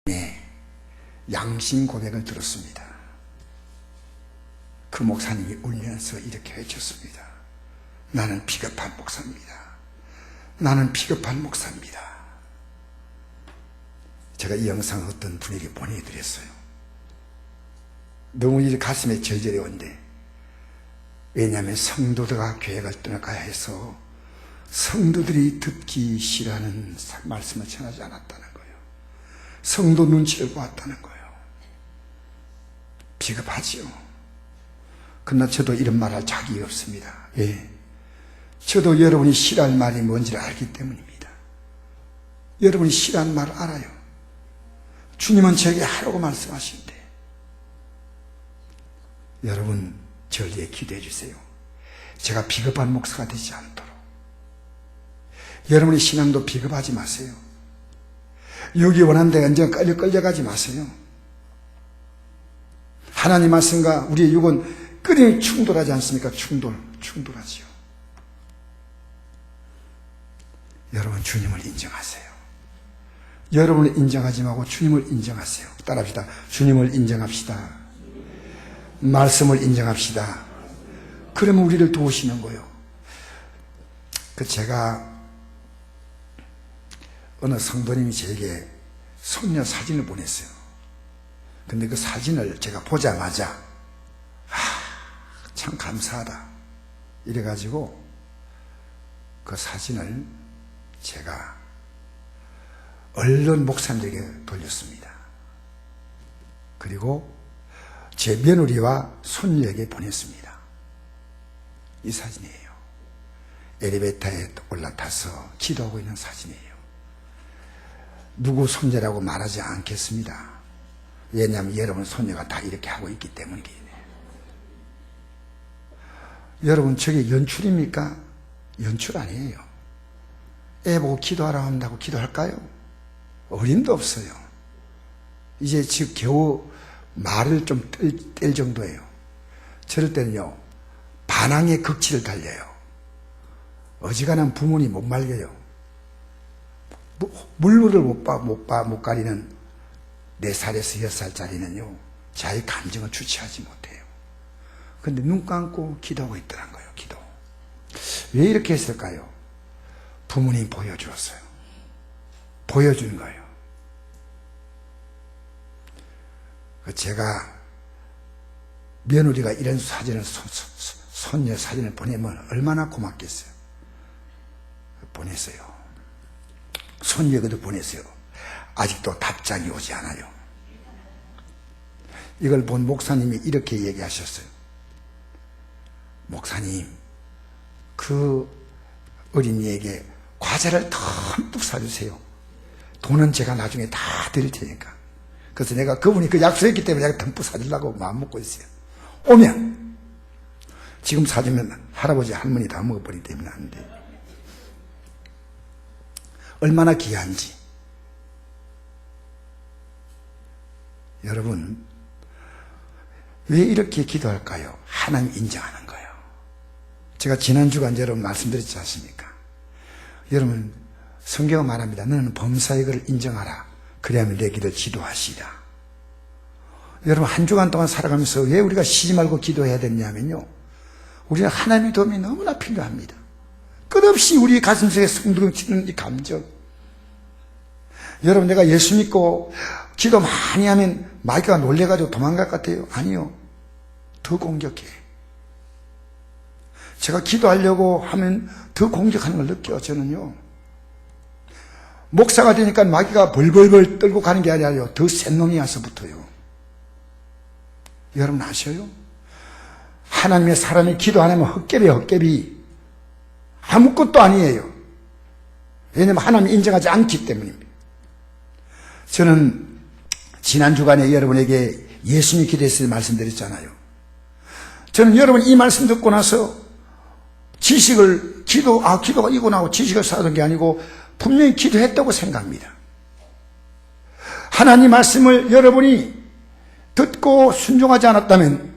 네, 양심 고백을 들었습니다. 그 목사님이 울면서 이렇게 외쳤습니다. 나는 비겁한 목사입니다. 나는 비겁한 목사입니다. 제가 이 영상을 어떤 분에게 보내드렸어요. 너무 이 가슴에 절절해온데, 왜냐하면 성도들과 교회가 떠나가야 해서 성도들이 듣기 싫어하는 말씀을 전하지 않았다는 거예요. 성도 눈치를 보았다는 거예요. 비겁하지요. 그러나 저도 이런 말 할 자격이 없습니다. 왜? 저도 여러분이 싫어할 말이 뭔지를 알기 때문입니다. 여러분이 싫어하는 말을 알아요. 주님은 저에게 하라고 말씀하시는데, 여러분 저를 위해 기도해 주세요. 제가 비겁한 목사가 되지 않도록. 여러분의 신앙도 비겁하지 마세요. 육이 원하는 데가 언젠가 끌려가지 마세요. 하나님 말씀과 우리의 육은 끊임이 충돌하지 않습니까? 충돌하지요. 여러분 주님을 인정하세요. 여러분을 인정하지 말고 주님을 인정하세요. 따라합시다. 주님을 인정합시다. 말씀을 인정합시다. 그러면 우리를 도우시는 거예요. 제가 어느 성도님이 저에게 손녀 사진을 보냈어요. 근데 그 사진을 제가 보자마자 참 감사하다 이래가지고 그 사진을 제가 얼른 목사님에게 돌렸습니다. 그리고 제 며느리와 손녀에게 보냈습니다. 이 사진이에요. 엘리베이터에 올라타서 기도하고 있는 사진이에요. 누구 손녀라고 말하지 않겠습니다. 왜냐하면 여러분 손녀가 다 이렇게 하고 있기 때문이에요. 여러분 저게 연출입니까? 연출 아니에요. 애 보고 기도하라 한다고 기도할까요? 어림도 없어요. 이제 지금 겨우 말을 좀 뗄 정도예요. 저럴 때는요 반항의 극치를 달려요. 어지간한 부모님 못 말려요. 물물을 못 가리는 4살에서 6살짜리는요 자기 감정을 주체하지 못해요. 근데 눈 감고 기도하고 있더란 거예요. 기도. 왜 이렇게 했을까요? 부모님이 보여주었어요. 보여준 거예요. 제가 며느리가 이런 사진을 손녀 사진을 보내면 얼마나 고맙겠어요. 보냈어요. 손녀에게도 보냈어요. 아직도 답장이 오지 않아요. 이걸 본 목사님이 이렇게 얘기하셨어요. 목사님, 그 어린이에게 과자를 듬뿍 사주세요. 돈은 제가 나중에 다 드릴 테니까. 그래서 내가 그분이 그 약속했기 때문에 내가 듬뿍 사주려고 마음먹고 있어요. 오면 지금 사주면 할아버지 할머니 다 먹어버리기 때문에 안 돼요. 얼마나 귀한지. 여러분 왜 이렇게 기도할까요? 하나님 인정하는 거예요. 제가 지난 주간 여러분 말씀드렸지 않습니까? 여러분 성경은 말합니다. 너는 범사의 것을 인정하라. 그래야만 내 길을 지도하시라. 여러분 한 주간 동안 살아가면서 왜 우리가 쉬지 말고 기도해야 되냐면요, 우리는 하나님의 도움이 너무나 필요합니다. 끝없이 우리 가슴속에 성두렁치는 이 감정. 여러분 내가 예수 믿고 기도 많이 하면 마귀가 놀래가지고 도망갈 것 같아요? 아니요. 더 공격해. 제가 기도하려고 하면 더 공격하는 걸 느껴요. 저는요 목사가 되니까 마귀가 벌벌벌 떨고 가는 게 아니라요 더 센 놈이 와서 붙어요. 여러분 아셔요? 하나님의 사람이 기도 안 하면 헛개비예요. 헛개비. 아무것도 아니에요. 왜냐하면 하나님이 인정하지 않기 때문입니다. 저는 지난 주간에 여러분에게 예수님 기도했을 때 말씀드렸잖아요. 저는 여러분 이 말씀 듣고 나서 기도가 이고 나고 지식을 쌓았던 게 아니고 분명히 기도했다고 생각합니다. 하나님 말씀을 여러분이 듣고 순종하지 않았다면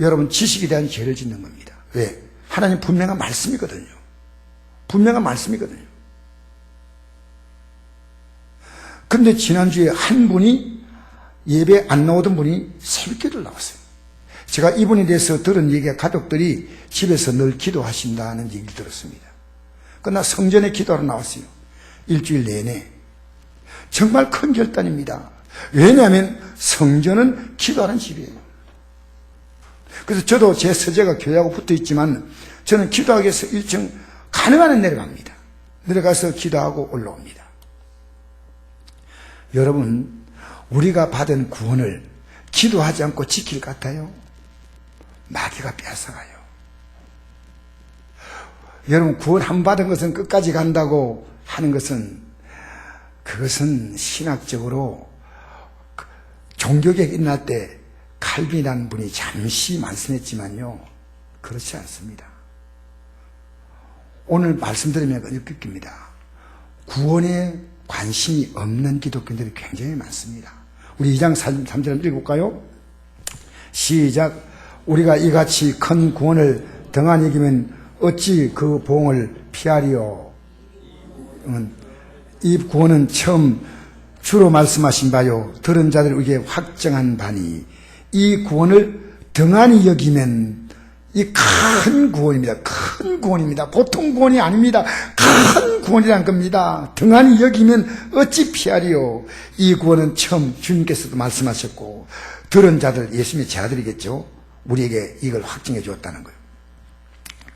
여러분 지식에 대한 죄를 짓는 겁니다. 왜? 하나님 분명한 말씀이거든요. 분명한 말씀이거든요. 근데 지난주에 한 분이 예배 안 나오던 분이 새벽기도를 나왔어요. 제가 이분에 대해서 들은 얘기가 가족들이 집에서 늘 기도하신다는 얘기를 들었습니다. 그러나 성전에 기도하러 나왔어요. 일주일 내내. 정말 큰 결단입니다. 왜냐하면 성전은 기도하는 집이에요. 그래서 저도 제 서재가 교회하고 붙어 있지만 저는 기도하기 위해서 1층 가능한 한 내려갑니다. 내려가서 기도하고 올라옵니다. 여러분, 우리가 받은 구원을 기도하지 않고 지킬 것 같아요? 마귀가 뺏어가요. 여러분, 구원 한 번 받은 것은 끝까지 간다고 하는 것은, 그것은 신학적으로 종교개혁이 일어날 때 칼빈이라는 분이 잠시 말씀했지만요, 그렇지 않습니다. 오늘 말씀드리면 느낍니다. 구원에 관심이 없는 기독교인들이 굉장히 많습니다. 우리 2장 3절 읽어볼까요? 시작. 우리가 이같이 큰 구원을 등한히 여기면 어찌 그 보응을 피하리요? 이 구원은 처음 주로 말씀하신 바요, 들은 자들에게 확정한 바니, 이 구원을 등한히 여기면 이 큰 구원입니다. 큰 구원입니다. 보통 구원이 아닙니다. 큰 구원이란 겁니다. 등한히 여기면 어찌 피하리요? 이 구원은 처음 주님께서도 말씀하셨고, 들은 자들, 예수님의 제자들이겠죠, 우리에게 이걸 확증해 주었다는 거예요.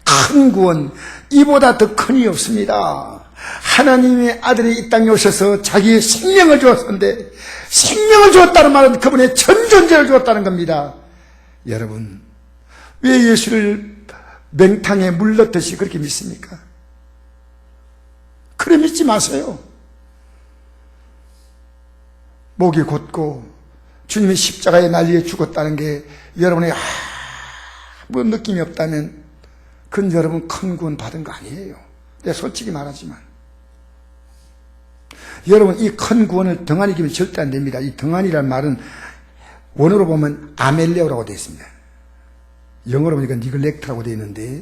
큰 구원, 이보다 더 큰이 없습니다. 하나님의 아들이 이 땅에 오셔서 자기의 생명을 주었는데, 생명을 주었다는 말은 그분의 전 존재를 주었다는 겁니다. 여러분, 왜 예수를 맹탕에 물 넣듯이 그렇게 믿습니까? 그래 믿지 마세요. 목이 곧고 주님이 십자가에 날리에 죽었다는 게 여러분의 아무 느낌이 없다면 그건 여러분 큰 구원 받은 거 아니에요. 내가 솔직히 말하지만 여러분, 이 큰 구원을 등한히 기면 절대 안 됩니다. 이 등한이라는 말은 원어로 보면 아멜레오라고 되어 있습니다. 영어로 보니까 니글렉트라고 되어 있는데,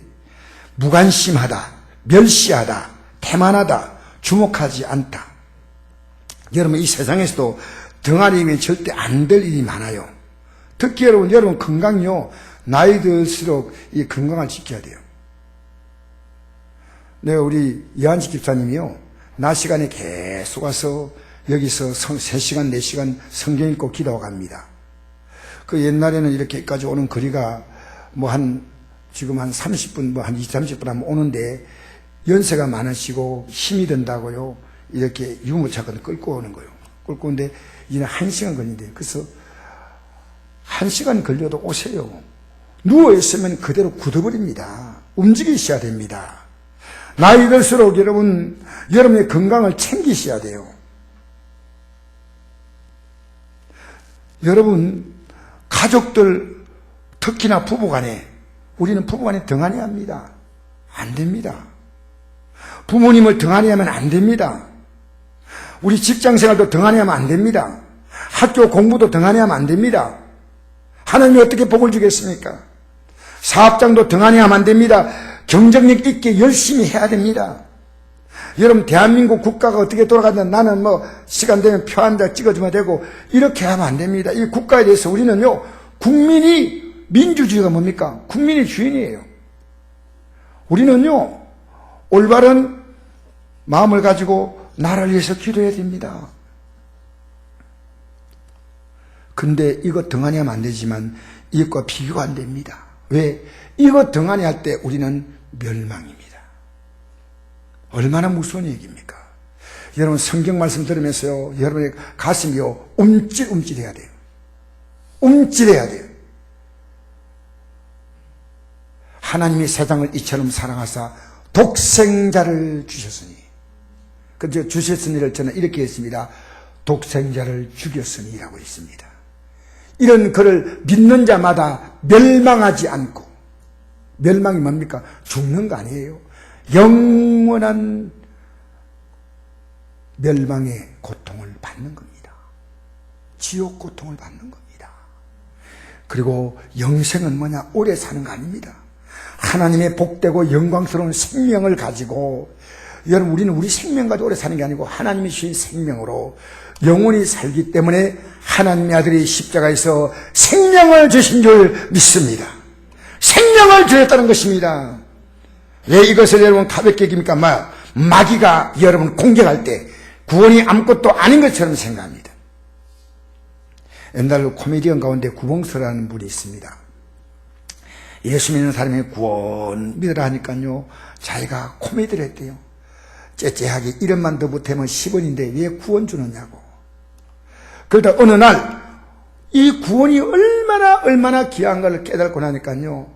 무관심하다, 멸시하다, 태만하다, 주목하지 않다. 여러분, 이 세상에서도 등한이면 절대 안 될 일이 많아요. 특히 여러분 건강요, 나이 들수록 이 건강을 지켜야 돼요. 내가 우리 이한식 집사님이요, 낮 시간에 계속 와서 여기서 3시간, 4시간 성경 읽고 기도하고 갑니다. 그 옛날에는 이렇게까지 오는 거리가 지금 한 30분, 한 20, 30분 하면 오는데, 연세가 많으시고 힘이 든다고요, 이렇게 유모차를 끌고 오는 거예요. 끌고 오는데, 이제는 1시간 걸린대요. 그래서 1시간 걸려도 오세요. 누워있으면 그대로 굳어버립니다. 움직이셔야 됩니다. 나이 들수록 여러분의 건강을 챙기셔야 돼요. 여러분, 가족들, 특히나 부부간에, 우리는 부부간에 등한히 합니다. 안 됩니다. 부모님을 등한히 하면 안 됩니다. 우리 직장생활도 등한히 하면 안 됩니다. 학교 공부도 등한히 하면 안 됩니다. 하나님이 어떻게 복을 주겠습니까? 사업장도 등한히 하면 안 됩니다. 경쟁력 있게 열심히 해야 됩니다. 여러분, 대한민국 국가가 어떻게 돌아가든 나는 시간 되면 표 한 장 찍어주면 되고, 이렇게 하면 안 됩니다. 이 국가에 대해서 우리는요, 민주주의가 뭡니까? 국민이 주인이에요. 우리는요, 올바른 마음을 가지고 나라를 위해서 기도해야 됩니다. 근데 이거 등한히 하면 안 되지만 이것과 비교가 안 됩니다. 왜? 이거 등한히 할 때 우리는 멸망입니다. 얼마나 무서운 얘기입니까? 여러분, 성경 말씀 들으면서요, 여러분의 가슴이요, 움찔움찔해야 돼요. 움찔해야 돼요. 하나님이 세상을 이처럼 사랑하사 독생자를 주셨으니, 주셨으니를 저는 이렇게 했습니다. 독생자를 죽였으니라고 했습니다. 이런 그를 믿는 자마다 멸망하지 않고, 멸망이 뭡니까? 죽는 거 아니에요. 영원한 멸망의 고통을 받는 겁니다. 지옥 고통을 받는 겁니다. 그리고 영생은 뭐냐? 오래 사는 거 아닙니다. 하나님의 복되고 영광스러운 생명을 가지고 여러분, 우리는 우리 생명 가지고 오래 사는 게 아니고 하나님이 주신 생명으로 영원히 살기 때문에 하나님의 아들이 십자가에서 생명을 주신 줄 믿습니다. 생명을 주셨다는 것입니다. 왜 이것을 여러분 가볍게 여깁니까? 마귀가 여러분 공격할 때 구원이 아무것도 아닌 것처럼 생각합니다. 옛날 코미디언 가운데 구봉서라는 분이 있습니다. 예수 믿는 사람이 구원 믿으라 하니까요, 자기가 코미디를 했대요. 째째하게 1원만 더 보태면 10원인데 왜 구원 주느냐고. 그러다 어느 날 이 구원이 얼마나 귀한 걸 깨닫고 나니까요,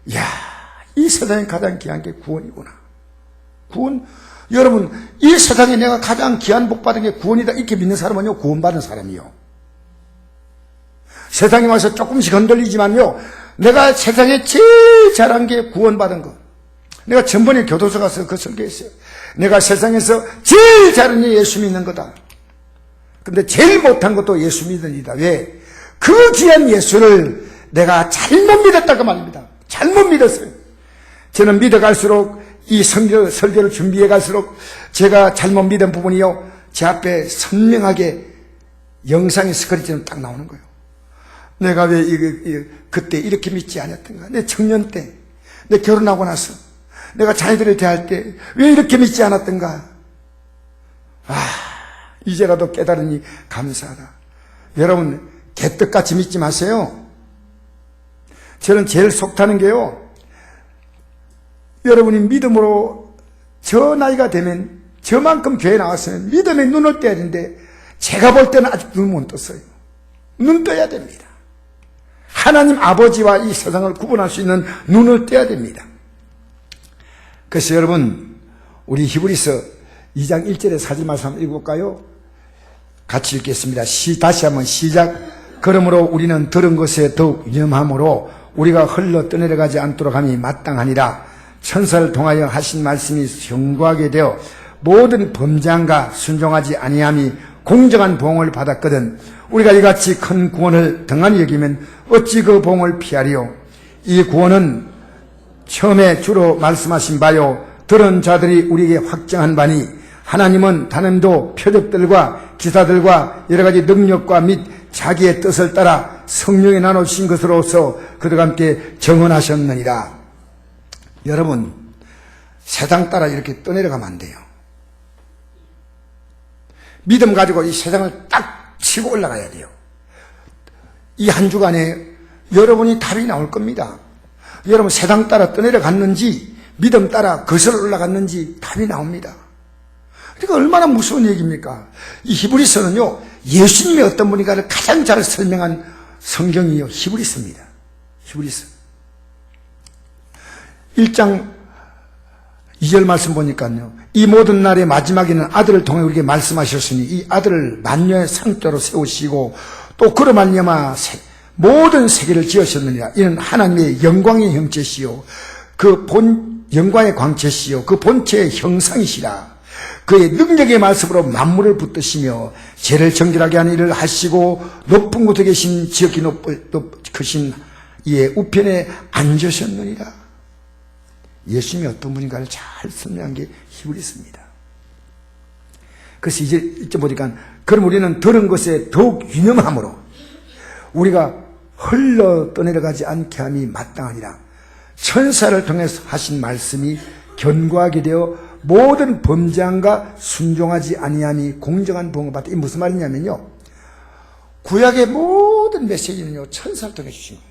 이야, 이 세상에 가장 귀한 게 구원이구나. 구원, 여러분, 이 세상에 내가 가장 귀한 복 받은 게 구원이다 이렇게 믿는 사람은요, 구원받은 사람이요. 세상에 와서 조금씩 흔들리지만요, 내가 세상에 제일 잘한 게 구원받은 것. 내가 전번에 교도소 가서 그 설교했어요. 내가 세상에서 제일 잘한 게 예수 믿는 거다. 근데 제일 못한 것도 예수 믿는 일이다. 왜? 그 귀한 예수를 내가 잘못 믿었다고 말입니다. 잘못 믿었어요. 저는 믿어갈수록 이 설교를 준비해 갈수록 제가 잘못 믿은 부분이요, 제 앞에 선명하게 영상의 스크린처럼 딱 나오는 거예요. 내가 왜 그때 이렇게 믿지 않았던가? 내 청년 때, 내 결혼하고 나서, 내가 자녀들을 대할 때 왜 이렇게 믿지 않았던가? 이제라도 깨달으니 감사하다. 여러분, 개떡같이 믿지 마세요. 저는 제일 속타는 게요, 여러분이 믿음으로 저 나이가 되면 저만큼 교회 나왔으면 믿음에 눈을 떼야 되는데, 제가 볼 때는 아직 눈 못 떴어요. 눈 떠야 됩니다. 하나님 아버지와 이 세상을 구분할 수 있는 눈을 떼야 됩니다. 그래서 여러분, 우리 히브리서 2장 1절의 사절 말씀 한번 읽어볼까요? 같이 읽겠습니다. 다시 한번 시작. 그러므로 우리는 들은 것에 더욱 유념함으로 우리가 흘러 떠내려가지 않도록 함이 마땅하니라. 천사를 통하여 하신 말씀이 성구하게 되어 모든 범죄함과 순종하지 아니함이 공정한 보응을 받았거든. 우리가 이같이 큰 구원을 등한히 여기면 어찌 그 보응을 피하리요. 이 구원은 처음에 주로 말씀하신 바요, 들은 자들이 우리에게 확정한 바니, 하나님은 단음도 표적들과 기사들과 여러 가지 능력과 및 자기의 뜻을 따라 성령에 나눠주신 것으로서 그들과 함께 정언하셨느니라. 여러분, 세상 따라 이렇게 떠내려가면 안 돼요. 믿음 가지고 이 세상을 딱 치고 올라가야 돼요. 이 한 주간에 여러분이 답이 나올 겁니다. 여러분, 세상 따라 떠내려갔는지 믿음 따라 거슬러 올라갔는지 답이 나옵니다. 그러니까 얼마나 무서운 얘기입니까? 이 히브리서는요, 예수님이 어떤 분인가를 가장 잘 설명한 성경이요, 히브리서입니다. 히브리서 1장 2절 말씀 보니까요, 이 모든 날의 마지막에는 아들을 통해 우리에게 말씀하셨으니 이 아들을 만녀의 상자로 세우시고 또 그로 말미암아 모든 세계를 지으셨느니라. 이는 하나님의 영광의 형체시요 그 영광의 광채시요 그 본체의 형상이시라. 그의 능력의 말씀으로 만물을 붙드시며 죄를 정결하게 하는 일을 하시고 높은 곳에 계신 지극히 크신 이의 우편에 앉으셨느니라. 예수님이 어떤 분인가를 잘 설명한 게 히브리서입니다. 그래서 이제 보니까, 그럼 우리는 들은 것에 더욱 유념함으로 우리가 흘러 떠내려가지 않게 함이 마땅하니라. 천사를 통해서 하신 말씀이 견고하게 되어 모든 범죄함과 순종하지 아니함이 공정한 보응을 받다. 이게 무슨 말이냐면요, 구약의 모든 메시지는요, 천사를 통해 주신 거예요.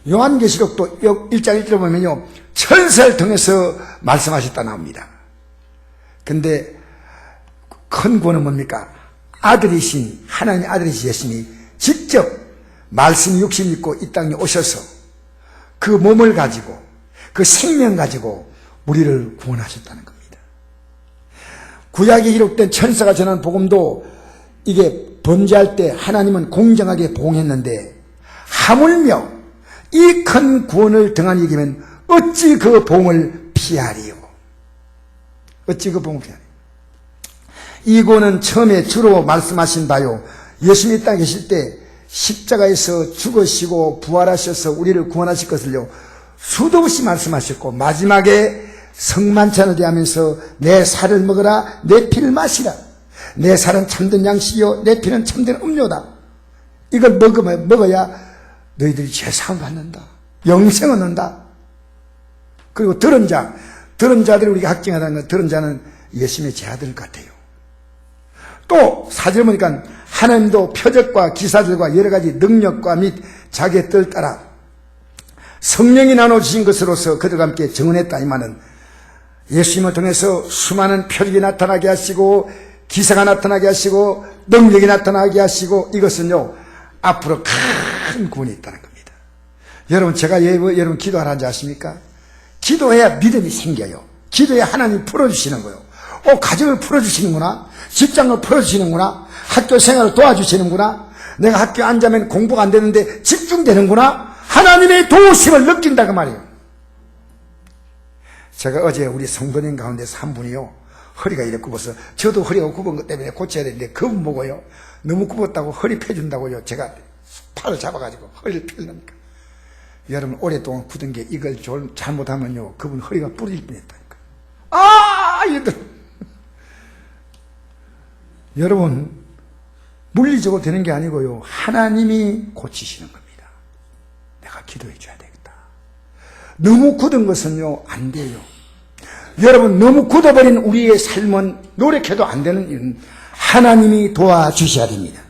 요한계시록도 1장 1절에 보면요, 천사를 통해서 말씀하셨다 나옵니다. 근데 큰 구원은 뭡니까? 아들이신, 하나님의 아들이신 예수님이 직접 말씀 육신 입고 이 땅에 오셔서 그 몸을 가지고 그 생명 가지고 우리를 구원하셨다는 겁니다. 구약에 기록된 천사가 전한 복음도 이게 범죄할 때 하나님은 공정하게 보응했는데, 하물며 이 큰 구원을 등한히 여기면 어찌 그 보응을 피하리요? 어찌 그 보응을 피하리요? 이 구원은 처음에 주로 말씀하신 바요, 예수님이 이 땅에 계실 때 십자가에서 죽으시고 부활하셔서 우리를 구원하실 것을요 수도 없이 말씀하셨고, 마지막에 성만찬을 대하면서 내 살을 먹어라, 내 피를 마시라. 내 살은 참된 양식이요 내 피는 참된 음료다. 이걸 먹어야 너희들이 죄사함을 받는다, 영생을 얻는다. 그리고 들은 자들이 우리가 확증하다는 건, 들은 자는 예수님의 제아들 같아요. 또 사절 보니까 하나님도 표적과 기사들과 여러 가지 능력과 및 자기의 뜻을 따라 성령이 나눠주신 것으로서 그들과 함께 정언했다. 이 말은 예수님을 통해서 수많은 표적이 나타나게 하시고 기사가 나타나게 하시고 능력이 나타나게 하시고, 이것은요 앞으로 큰 구원이 있다는 겁니다. 여러분, 제가 여러분 기도하라는지 아십니까? 기도해야 믿음이 생겨요. 기도해야 하나님이 풀어주시는 거예요. 가정을 풀어주시는구나, 직장을 풀어주시는구나, 학교 생활을 도와주시는구나, 내가 학교에 앉으면 공부가 안 되는데 집중되는구나, 하나님의 도우심을 느낀다 그 말이에요. 제가 어제 우리 성도님 가운데서 한 분이요, 허리가 이렇게 굽어서, 저도 허리가 굽은 것 때문에 고쳐야 되는데 그분 보고요, 너무 굽었다고 허리 펴준다고요 제가 팔을 잡아가지고 허리를 펴려니까, 여러분 오랫동안 굳은 게 이걸 잘못하면요 그분 허리가 부러질 뻔했다니까. 얘들 여러분, 물리적으로 되는 게 아니고요 하나님이 고치시는 겁니다. 내가 기도해 줘야 되겠다. 너무 굳은 것은요 안 돼요. 여러분, 너무 굳어버린 우리의 삶은 노력해도 안 되는 일은 하나님이 도와주셔야 됩니다.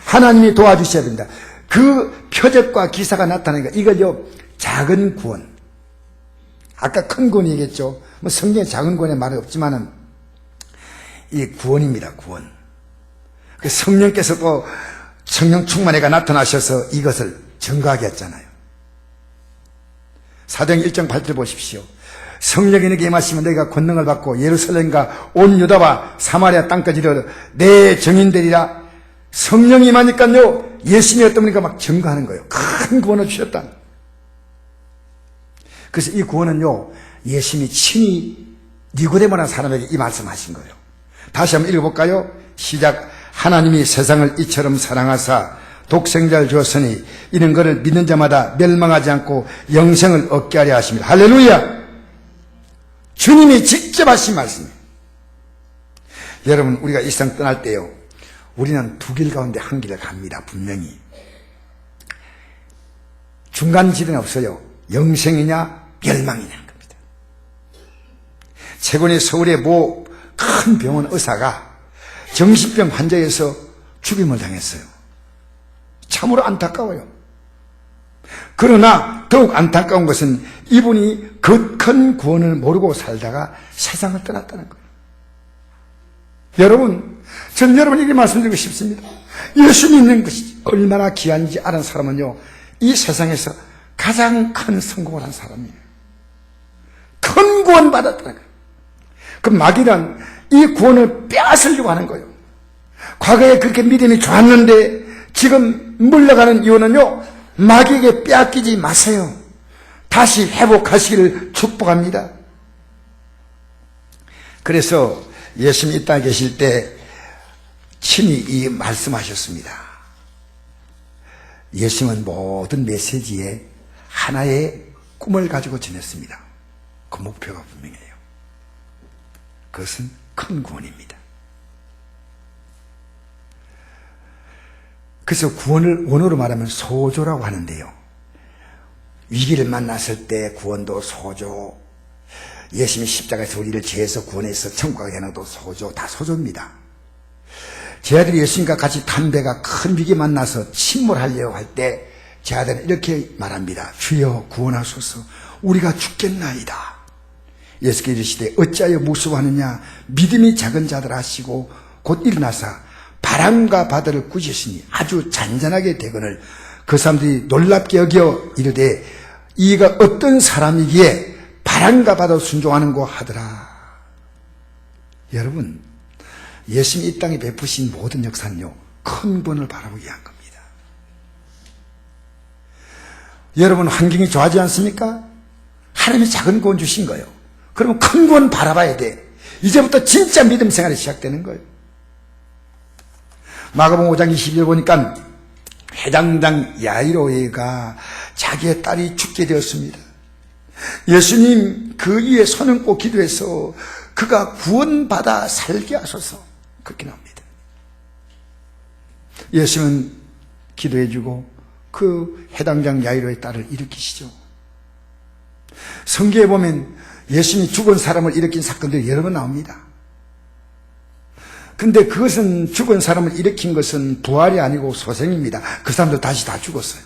하나님이 도와주셔야 됩니다. 그 표적과 기사가 나타나니까 이걸요 작은 구원, 아까 큰 구원 얘기했죠. 뭐 성경에 작은 구원의 말은 없지만은 이 구원입니다. 구원. 그 성령께서 또 성령 충만회가 나타나셔서 이것을 증거하게 했잖아요. 사도행 1장 8절 보십시오. 성령이 너에게 임하시면 너희가 권능을 받고 예루살렘과 온 유다와 사마리아 땅까지 이르러 내 증인되리라. 성령이 임하니까요 예수님이 어떤 분인가 막 증거하는 거예요. 큰 구원을 주셨다. 그래서 이 구원은요 예수님이 친히 니고데모라는 사람에게 이 말씀하신 거예요. 다시 한번 읽어볼까요? 시작. 하나님이 세상을 이처럼 사랑하사 독생자를 주었으니 이는 그를 믿는 자마다 멸망하지 않고 영생을 얻게 하려 하십니다. 할렐루야. 주님이 직접 하신 말씀이에요. 여러분, 우리가 이 세상 떠날 때요 우리는 두 길 가운데 한 길을 갑니다. 분명히 중간지대는 없어요. 영생이냐 멸망이냐는 겁니다. 최근에 서울의 모 큰 병원 의사가 정신병 환자에서 죽임을 당했어요. 참으로 안타까워요. 그러나 더욱 안타까운 것은 이분이 그 큰 구원을 모르고 살다가 세상을 떠났다는 거예요. 여러분, 저는 여러분에게 말씀드리고 싶습니다. 예수 믿는 것이 얼마나 귀한지 아는 사람은요 이 세상에서 가장 큰 성공을 한 사람이에요. 큰 구원 받았다는 거예요. 그 마귀는 이 구원을 빼앗으려고 하는 거예요. 과거에 그렇게 믿음이 좋았는데 지금 물러가는 이유는요 마귀에게 빼앗기지 마세요. 다시 회복하시기를 축복합니다. 그래서 예수님이 이 땅에 계실 때 친히 이 말씀하셨습니다. 예수님은 모든 메시지에 하나의 꿈을 가지고 지냈습니다. 그 목표가 분명해요. 그것은 큰 구원입니다. 그래서 구원을 원어로 말하면 소조라고 하는데요, 위기를 만났을 때 구원도 소조, 예수님이 십자가에서 우리를 죄에서 구원해서 천국 가게 하는 것도 소조, 다 소조입니다. 제 아들이 예수님과 같이 탄 배가 큰 위기 만나서 침몰하려고 할 때 제 아들은 이렇게 말합니다. 주여 구원하소서, 우리가 죽겠나이다. 예수께서 이르시되 어찌하여 무수하느냐, 믿음이 작은 자들 하시고 곧 일어나사 바람과 바다를 꾸짖으시니 아주 잔잔하게 되거늘 그 사람들이 놀랍게 여겨 이르되 이가 어떤 사람이기에 바람과 바다를 순종하는고 하더라. 여러분, 예수님이 이 땅에 베푸신 모든 역사는요 큰 구원을 바라보기 위한 겁니다. 여러분, 환경이 좋아하지 않습니까? 하나님이 작은 구원 주신 거예요. 그러면 큰 구원 바라봐야 돼. 이제부터 진짜 믿음 생활이 시작되는 거예요. 마가복음 5장 22절 보니까 회당장 야이로가 자기의 딸이 죽게 되었습니다. 예수님 그 위에 손 얹고 기도해서 그가 구원받아 살게 하소서, 그렇게 나옵니다. 예수님은 기도해주고 그 해당장 야이로의 딸을 일으키시죠. 성경에 보면 예수님이 죽은 사람을 일으킨 사건들이 여러 번 나옵니다. 근데 그것은, 죽은 사람을 일으킨 것은 부활이 아니고 소생입니다. 그 사람들 다시 다 죽었어요.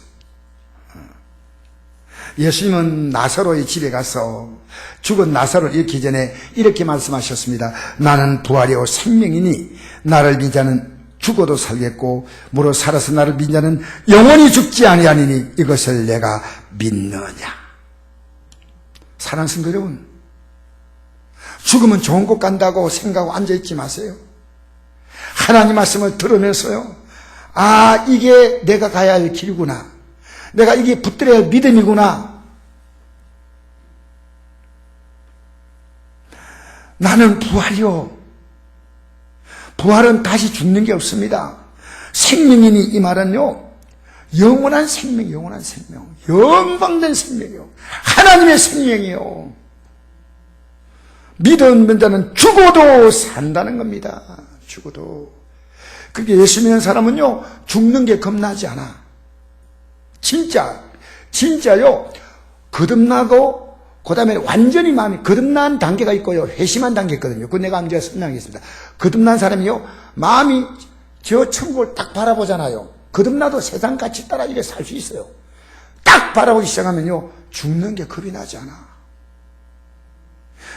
예수님은 나사로의 집에 가서 죽은 나사로를 일으키기 전에 이렇게 말씀하셨습니다. 나는 부활이요 생명이니 나를 믿는 자는 죽어도 살겠고 무릇 살아서 나를 믿는 자는 영원히 죽지 아니하니니 이것을 내가 믿느냐. 사랑하는 성도 여러분, 죽으면 좋은 곳 간다고 생각하고 앉아있지 마세요. 하나님 말씀을 들으면서요, 아, 이게 내가 가야 할 길이구나, 내가 이게 붙들어야 할 믿음이구나, 나는 부활이요, 부활은 다시 죽는 게 없습니다. 생명이니, 이 말은요 영원한 생명, 영원한 생명, 영광된 생명이요, 하나님의 생명이요, 믿는 자는 죽어도 산다는 겁니다. 죽어도. 그게 예수 믿는 사람은요 죽는 게 겁나지 않아. 진짜요 거듭나고 그 다음에 완전히 마음이 거듭난 단계가 있고요 회심한 단계가 있거든요. 그거 내가 언제 설명하겠습니다. 거듭난 사람이요 마음이 저 천국을 딱 바라보잖아요. 거듭나도 세상 같이 따라 이래 살 수 있어요. 딱 바라보기 시작하면요 죽는 게 겁이 나지 않아.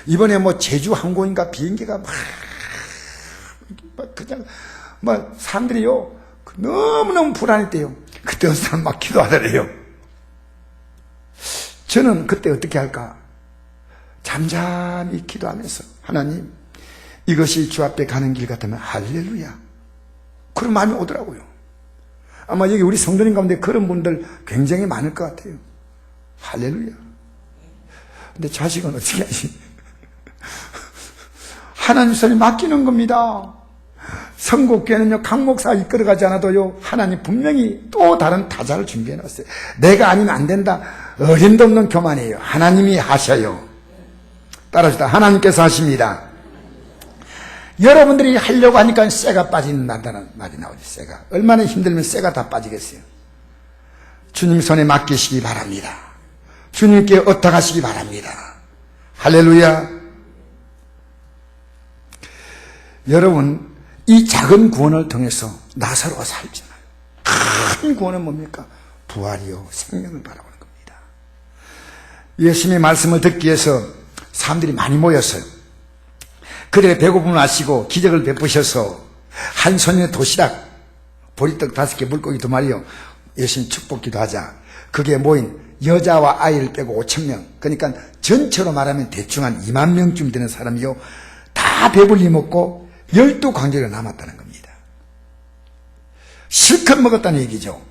이번에 뭐 제주 항공인가 비행기가 그냥 사람들이요 너무너무 불안했대요. 그때 어떤 사람 막 기도하더래요. 저는 그때 어떻게 할까? 잠잠히 기도하면서, 하나님, 이것이 주 앞에 가는 길 같으면 할렐루야, 그런 마음이 오더라고요. 아마 여기 우리 성도님 가운데 그런 분들 굉장히 많을 것 같아요. 할렐루야. 근데 자식은 어떻게 하지? 하나님 손에 맡기는 겁니다. 선곡교회는요 각 목사가 이끌어가지 않아도요 하나님 분명히 또 다른 타자를 준비해 놨어요. 내가 아니면 안 된다, 어림도 없는 교만이에요. 하나님이 하셔요. 따라합시다. 하나님께서 하십니다. 여러분들이 하려고 하니까 쇠가 빠진다는 말이 나오죠. 쇠가 얼마나 힘들면 쇠가 다 빠지겠어요. 주님 손에 맡기시기 바랍니다. 주님께 의탁하시기 바랍니다. 할렐루야. 여러분, 이 작은 구원을 통해서 나사로가 살잖아요. 큰 구원은 뭡니까? 부활이요 생명을 바라보는 겁니다. 예수님의 말씀을 듣기 위해서 사람들이 많이 모였어요. 그래 배고픔을 아시고 기적을 베푸셔서 한 손에 도시락, 보리떡 5개, 물고기 2마리요 예수님 축복기도 하자. 그게 모인 여자와 아이를 빼고 5,000명, 그러니까 전체로 말하면 대충 한 2만 명쯤 되는 사람이요 다 배불리 먹고 12관계가 남았다는 겁니다. 실컷 먹었다는 얘기죠.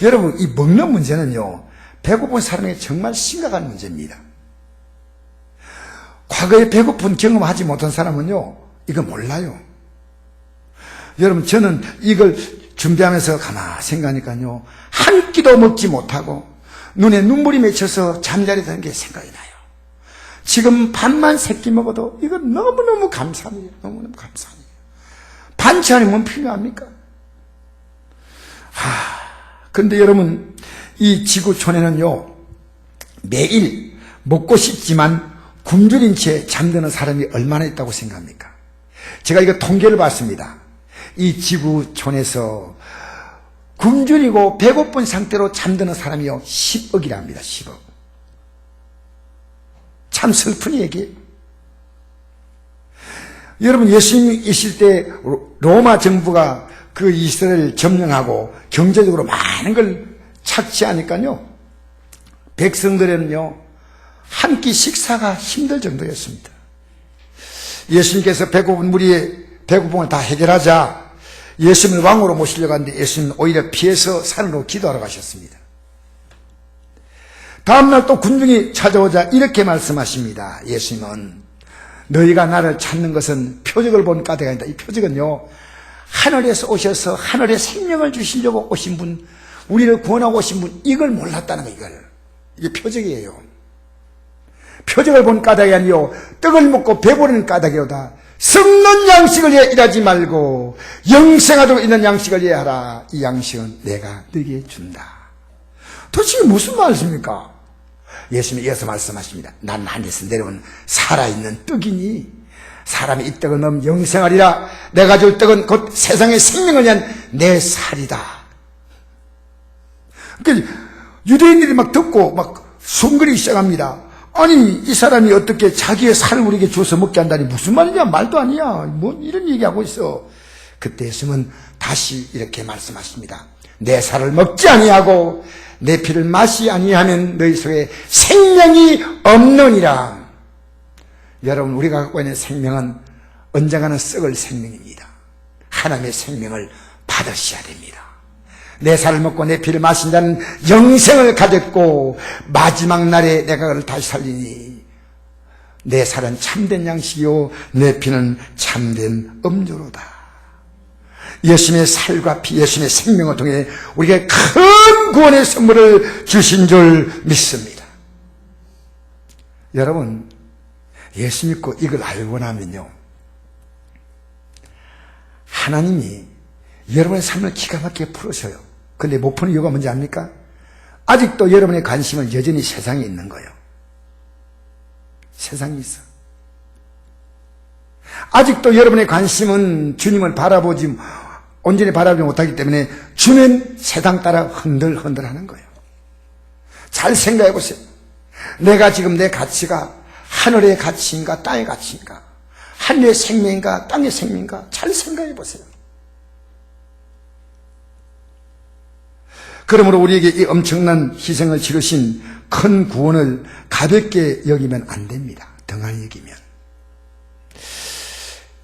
여러분, 이 먹는 문제는요 배고픈 사람에게 정말 심각한 문제입니다. 과거에 배고픈 경험하지 못한 사람은요 이거 몰라요. 여러분, 저는 이걸 준비하면서 가만히 생각하니까요 한 끼도 먹지 못하고 눈에 눈물이 맺혀서 잠자리 드는 게 생각이 나요. 지금 밥만 3끼 먹어도 이건 너무너무 감사해요. 너무너무 감사해요. 반찬이 뭔 필요합니까? 그런데 여러분, 이 지구촌에는요 매일 먹고 싶지만 굶주린 채 잠드는 사람이 얼마나 있다고 생각합니까? 제가 이거 통계를 봤습니다. 이 지구촌에서 굶주리고 배고픈 상태로 잠드는 사람이요 10억이랍니다. 10억. 참 슬픈 얘기예요. 여러분, 예수님이 있을 때 로마 정부가 그 이스라엘을 점령하고 경제적으로 많은 걸 착취하니까요 백성들에는요 한 끼 식사가 힘들 정도였습니다. 예수님께서 배고픈 무리의 배고픔을 다 해결하자 예수님을 왕으로 모시려고 하는데 예수님은 오히려 피해서 산으로 기도하러 가셨습니다. 다음날 또 군중이 찾아오자 이렇게 말씀하십니다. 예수님은 너희가 나를 찾는 것은 표적을 본 까닭이 아니다. 이 표적은요 하늘에서 오셔서 하늘의 생명을 주시려고 오신 분, 우리를 구원하고 오신 분, 이걸 몰랐다는 거예요. 이게 표적이에요. 표적을 본 까닭이 아니요 떡을 먹고 배부르는 까닭이로다. 썩는 양식을 일하지 말고 영생하도록 있는 양식을 이해하라. 이 양식은 내가 너에게 준다. 도대체 이게 무슨 말씀입니까? 예수님이 이어서 말씀하십니다. 난 하늘에서 내려온 살아있는 떡이니 사람이 이 떡을 먹으면 영생하리라. 내가 줄 떡은 곧 세상의 생명을 위한 내 살이다. 그러니까 유대인들이 막 듣고 막 숨거리기 시작합니다. 아니 이 사람이 어떻게 자기의 살을 우리에게 주어서 먹게 한다니 무슨 말이냐, 말도 아니야, 뭐 이런 얘기하고 있어. 그때 예수님은 다시 이렇게 말씀하십니다. 내 살을 먹지 아니하고 내 피를 마시 아니하면 너희 속에 생명이 없느니라. 여러분, 우리가 갖고 있는 생명은 언젠가는 썩을 생명입니다. 하나님의 생명을 받으셔야 됩니다. 내 살을 먹고 내 피를 마신 자는 영생을 가졌고 마지막 날에 내가 그를 다시 살리니 내 살은 참된 양식이요 내 피는 참된 음료로다. 예수님의 살과 피, 예수님의 생명을 통해 우리에게 큰 구원의 선물을 주신 줄 믿습니다. 여러분, 예수 믿고 이걸 알고 나면요, 하나님이 여러분의 삶을 기가 막히게 풀으셔요. 근데 못 푸는 이유가 뭔지 압니까? 아직도 여러분의 관심은 여전히 세상에 있는 거예요. 세상에 있어. 아직도 여러분의 관심은 주님을 온전히 바라보지 못하기 때문에 주는 세상 따라 흔들흔들 하는 거예요. 잘 생각해 보세요. 내가 지금 내 가치가 하늘의 가치인가 땅의 가치인가, 하늘의 생명인가 땅의 생명인가, 잘 생각해 보세요. 그러므로 우리에게 이 엄청난 희생을 치르신 큰 구원을 가볍게 여기면 안 됩니다. 등한히 여기면.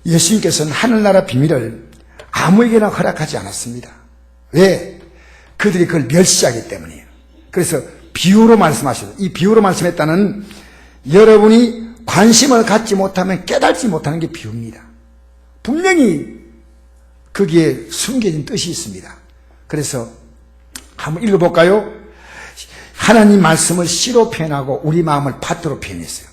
예수님께서는 하늘나라 비밀을 아무에게나 허락하지 않았습니다. 왜? 그들이 그걸 멸시하기 때문이에요. 그래서 비유로 말씀하셔요. 이 비유로 말씀했다는, 여러분이 관심을 갖지 못하면 깨닫지 못하는 게 비유입니다. 분명히 거기에 숨겨진 뜻이 있습니다. 그래서 한번 읽어볼까요? 하나님 말씀을 시로 표현하고 우리 마음을 밭으로 표현했어요.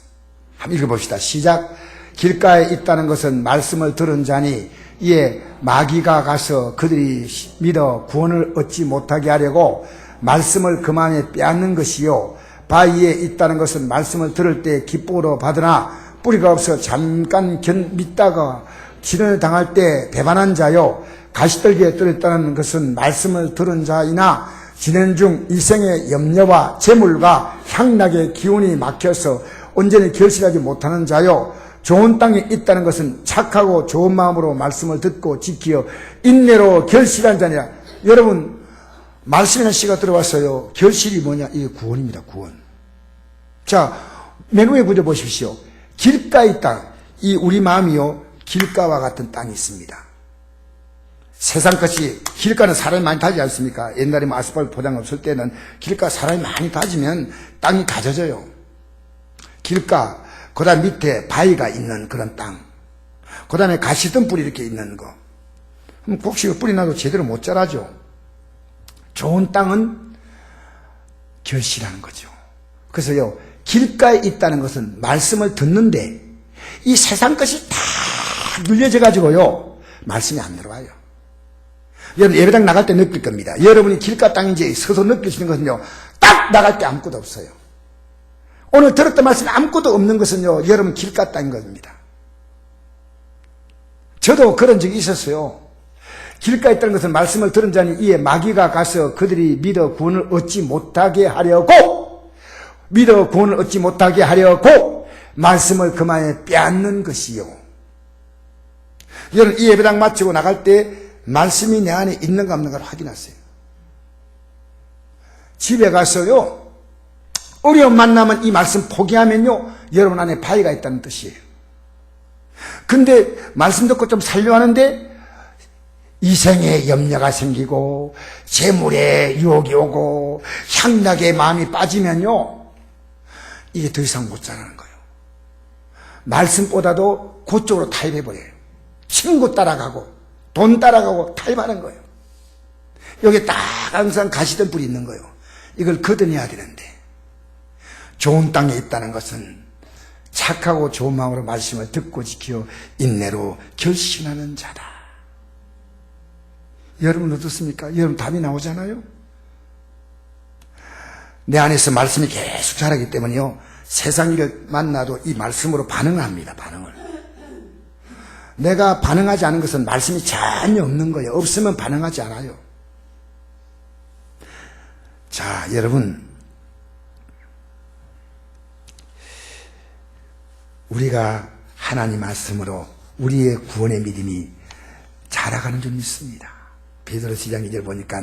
한번 읽어봅시다. 시작. 길가에 있다는 것은 말씀을 들은 자니 이에 마귀가 가서 그들이 믿어 구원을 얻지 못하게 하려고 말씀을 그만에 빼앗는 것이요, 바위에 있다는 것은 말씀을 들을 때 기쁨으로 받으나 뿌리가 없어 잠깐 믿다가 진언을 당할 때 배반한 자요, 가시떨기에 떨어졌다는 것은 말씀을 들은 자이나 진행 중 일생의 염려와 재물과 향락의 기운이 막혀서 온전히 결실하지 못하는 자요, 좋은 땅에 있다는 것은 착하고 좋은 마음으로 말씀을 듣고 지키어 인내로 결실한 자니라. 여러분, 말씀이라는 시가 들어왔어요. 결실이 뭐냐? 이게 구원입니다. 구원. 자, 맨 위에 구절 보십시오. 길가의 땅, 이 우리 마음이요, 길가와 같은 땅이 있습니다. 세상 것이, 길가는 사람이 많이 다지지 않습니까? 옛날에 뭐 아스팔트 포장 없을 때는 길가 사람이 많이 다지면 땅이 가져져요. 길가, 그 다음 밑에 바위가 있는 그런 땅, 그 다음에 가시덤불이 이렇게 있는 거, 그럼 곡식을 뿌리 놔도 제대로 못 자라죠. 좋은 땅은 결실하는 거죠. 그래서요, 길가에 있다는 것은 말씀을 듣는데 이 세상 것이 다 눌려져 가지고요, 말씀이 안 들어와요. 여러분, 예배당 나갈 때 느낄 겁니다. 여러분이 길가 땅인지 서서 느끼시는 것은요, 딱 나갈 때 아무것도 없어요. 오늘 들었던 말씀이 아무것도 없는 것은요, 여러분 길가 땅인 겁니다. 저도 그런 적이 있었어요. 길가에 있다는 것은 말씀을 들은 자니 이에 마귀가 가서 그들이 믿어 구원을 얻지 못하게 하려고, 믿어 구원을 얻지 못하게 하려고 말씀을 그만에 빼앗는 것이요. 여러분, 이 예배당 마치고 나갈 때 말씀이 내 안에 있는가 없는가를 확인하세요. 집에 가서요, 어려움 만나면 이 말씀 포기하면요, 여러분 안에 바위가 있다는 뜻이에요. 근데 말씀 듣고 좀 살려 하는데 이생에 염려가 생기고 재물에 유혹이 오고 향락의 마음이 빠지면요, 이게 더 이상 못 자라는 거예요. 말씀보다도 그쪽으로 타입해버려요. 친구 따라가고 돈 따라가고 타입하는 거예요. 여기 딱 항상 가시덤불이 있는 거예요. 이걸 걷어내야 되는데, 좋은 땅에 있다는 것은 착하고 좋은 마음으로 말씀을 듣고 지켜 인내로 결신하는 자다. 여러분 어떻습니까? 여러분 답이 나오잖아요. 내 안에서 말씀이 계속 자라기 때문에요, 세상 일을 만나도 이 말씀으로 반응을 합니다. 반응을. 내가 반응하지 않은 것은 말씀이 전혀 없는 거예요. 없으면 반응하지 않아요. 자, 여러분, 우리가 하나님 말씀으로 우리의 구원의 믿음이 자라가는 줄 믿습니다. 베드로서 2장 2절 보니까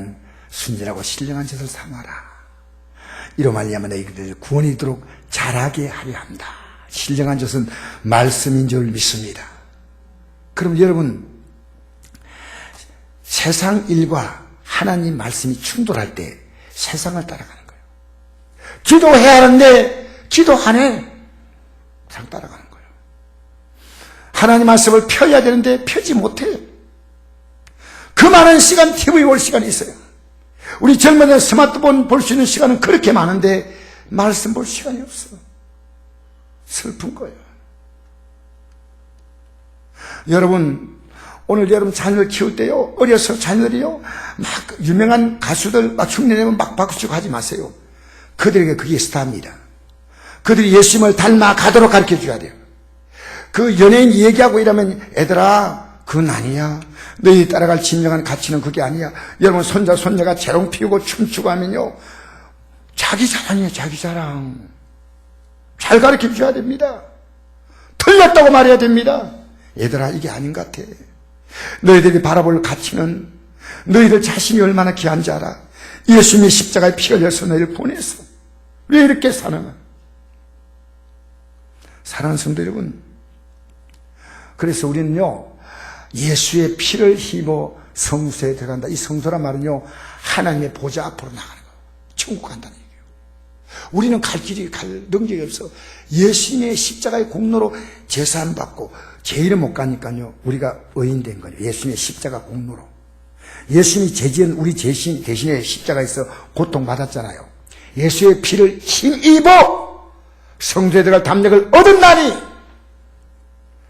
순전하고 신령한 젖을 삼아라. 이로 말미암아 너희들 구원이 있도록 자라게 하려 합니다. 신령한 젖은 말씀인 줄 믿습니다. 그럼 여러분, 세상 일과 하나님 말씀이 충돌할 때 세상을 따라가는 거예요. 기도해야 하는데 기도 안 해. 상 따라가는 거예요. 하나님 말씀을 펴야 되는데 펴지 못해요. 그 많은 시간 TV 볼 시간이 있어요. 우리 젊은이들 스마트폰 볼 수 있는 시간은 그렇게 많은데 말씀 볼 시간이 없어. 슬픈 거예요. 여러분, 오늘 여러분 자녀를 키울 때요, 어려서 자녀들이요, 막 유명한 가수들 막 흉내내면 막 박수치고 하지 마세요. 그들에게 그게 스타입니다. 그들이 예수님을 닮아가도록 가르쳐 줘야 돼요. 그 연예인 얘기하고 이러면 애들아, 그건 아니야. 너희 따라갈 진정한 가치는 그게 아니야. 여러분 손자 손녀가 재롱 피우고 춤추고 하면요, 자기 자랑이에요. 자기 자랑. 잘 가르쳐 줘야 됩니다. 틀렸다고 말해야 됩니다. 얘들아, 이게 아닌 것 같아. 너희들이 바라볼 가치는 너희들 자신이 얼마나 귀한지 알아. 예수님이 십자가에 피 흘려서 너희를 보냈어. 왜 이렇게 사느냐. 사랑하는 성도 여러분, 그래서 우리는요, 예수의 피를 힘입어 성소에 들어간다. 이 성소란 말은요, 하나님의 보좌 앞으로 나가는 거예요. 천국 간다는 얘기예요. 우리는 갈 길이, 갈 능력이 없어. 예수님의 십자가의 공로로 제사함 받고 제일은 못 가니까요, 우리가 의인된 거예요. 예수님의 십자가 공로로. 예수님이 죄지은 우리 대신에 십자가에서 고통받았잖아요. 예수의 피를 힘입어 성소에 들어갈 담력을 얻었나니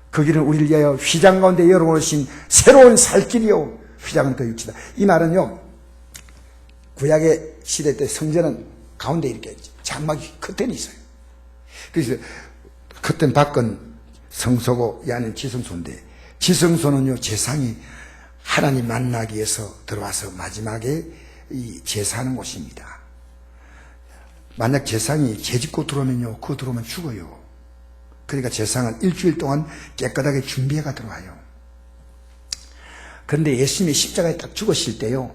그 길은 우리를 위하여 휘장 가운데 열어놓으신 새로운 살 길이요, 휘장은 그 육체다. 이 말은요, 구약의 시대 때 성전은 가운데 이렇게 장막이 커튼이 있어요. 그래서 커튼 밖은 성소고 이 안은 지성소인데, 지성소는요, 제상이 하나님 만나기 위해서 들어와서 마지막에 이 제사하는 곳입니다. 만약 제상이 죄짓고 들어오면요, 그거 들어오면 죽어요. 그러니까 제상은 일주일 동안 깨끗하게 준비해가 들어와요. 그런데 예수님이 십자가에 딱 죽으실 때요,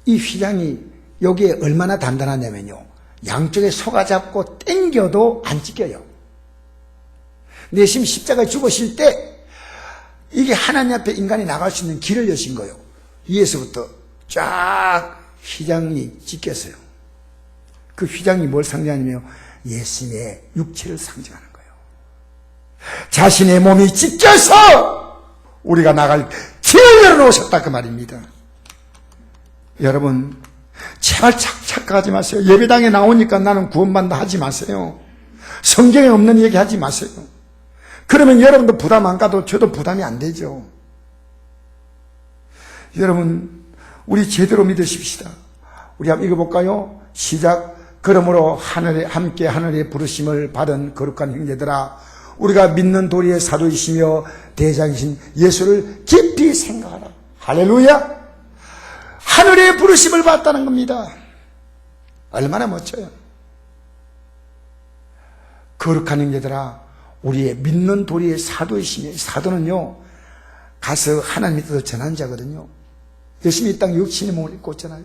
이 휘장이 여기에 얼마나 단단하냐면요, 양쪽에 소가 잡고 당겨도 안 찢겨요. 근데 예수님이 십자가에 죽으실 때 이게 하나님 앞에 인간이 나갈 수 있는 길을 여신 거예요. 위에서부터 쫙 휘장이 찢겼어요. 그 휘장이 뭘 상징하냐면 예수님의 육체를 상징하는 거예요. 자신의 몸이 찢겨서 우리가 나갈 길을 열어놓으셨다, 그 말입니다. 여러분, 제발 착각하지 마세요. 예배당에 나오니까 나는 구원받는다 하지 마세요. 성경에 없는 얘기 하지 마세요. 그러면 여러분도 부담 안 가도 저도 부담이 안 되죠. 여러분, 우리 제대로 믿으십시다. 우리 한번 읽어볼까요? 시작. 그러므로 함께 하늘의 부르심을 받은 거룩한 형제들아, 우리가 믿는 도리의 사도이시며 대장이신 예수를 깊이 생각하라. 할렐루야! 하늘의 부르심을 받다는 겁니다. 얼마나 멋져요. 거룩한 형제들아, 우리의 믿는 도리의 사도이시며, 사도는요, 가서 하나님의 뜻을 전하는 자거든요. 열심히 이 땅 육신의 몸을 입고 있잖아요.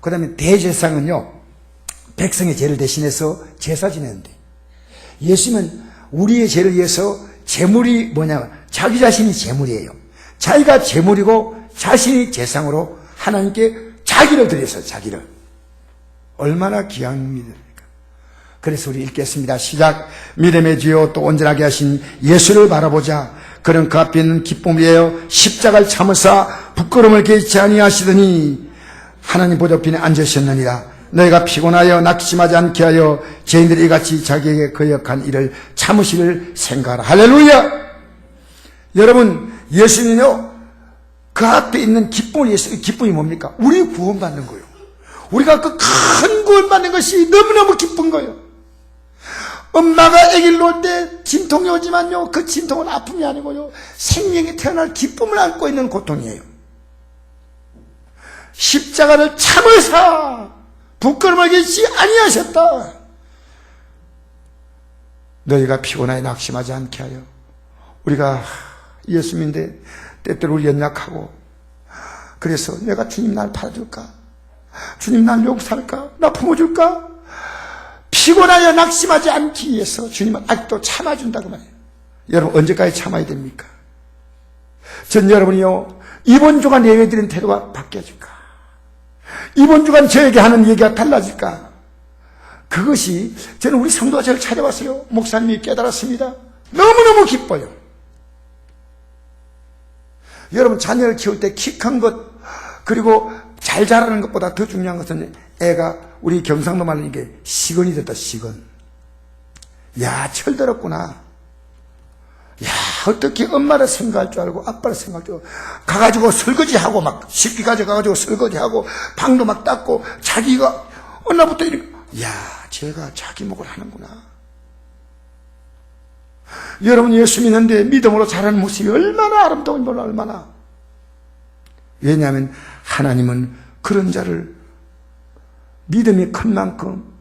그 다음에 대제사장은요, 백성의 죄를 대신해서 제사 지내는데, 예수님은 우리의 죄를 위해서 제물이 뭐냐, 자기 자신이 제물이에요. 자기가 제물이고 자신이 제상으로 하나님께 자기를 드렸어요. 자기를. 얼마나 귀한 믿음입니까? 그래서 우리 읽겠습니다. 시작. 믿음의 주요 또 온전하게 하신 예수를 바라보자. 그는 그 앞에 있는 기쁨을 위하여 십자가를 참으사 부끄러움을 개의치 아니하시더니 하나님 보좌편에 앉으셨느니라. 너희가 피곤하여 낙심하지 않게 하여 죄인들이 이같이 자기에게 거역한 일을 참으시를 생각하라. 할렐루야. 여러분, 예수님은요 그 앞에 있는 기쁨을 위해서, 기쁨이 뭡니까? 우리 구원받는 거예요. 우리가 그 큰 구원받는 것이 너무너무 기쁜 거예요. 엄마가 아기를 놓을 때 진통이 오지만요, 그 진통은 아픔이 아니고요, 생명이 태어날 기쁨을 안고 있는 고통이에요. 십자가를 참으사 부끄러움을 갖지 아니하셨다. 너희가 피곤하여 낙심하지 않게 하여. 우리가 예수님인데 때때로 우리 연약하고, 그래서 내가 주님 날 받아줄까? 주님 날 용서할까? 나 품어줄까? 피곤하여 낙심하지 않기 위해서 주님은 아직도 참아준다고 말해요. 여러분, 언제까지 참아야 됩니까? 전 여러분이요, 이번 주간 예배드린 태도가 바뀌어질까? 이번 주간 저에게 하는 얘기가 달라질까? 그것이 저는 우리 성도가 저를 찾아왔어요. 목사님이 깨달았습니다. 너무너무 기뻐요. 여러분, 자녀를 키울 때 키 큰 것, 그리고 잘 자라는 것보다 더 중요한 것은 애가, 우리 경상도 말로 이게 시건이 됐다, 시건. 야, 철들었구나. 야, 어떻게 엄마를 생각할 줄 알고 아빠를 생각할 줄 알고 가가지고 설거지하고 막 식기 가져가가지고 설거지하고 방도 막 닦고 자기가 언나부터 이렇게, 야, 쟤가 자기 목을 하는구나. 여러분, 예수 믿는데 믿음으로 자라는 모습이 얼마나 아름다운 걸 얼마나. 왜냐하면 하나님은 그런 자를 믿음이 큰 만큼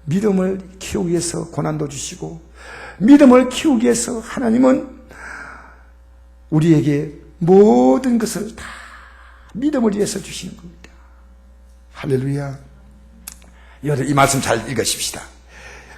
믿음을 키우기 위해서 고난도 주시고, 믿음을 키우기 위해서 하나님은 우리에게 모든 것을 다 믿음을 위해서 주시는 겁니다. 할렐루야. 여러분, 이 말씀 잘 읽으십시다.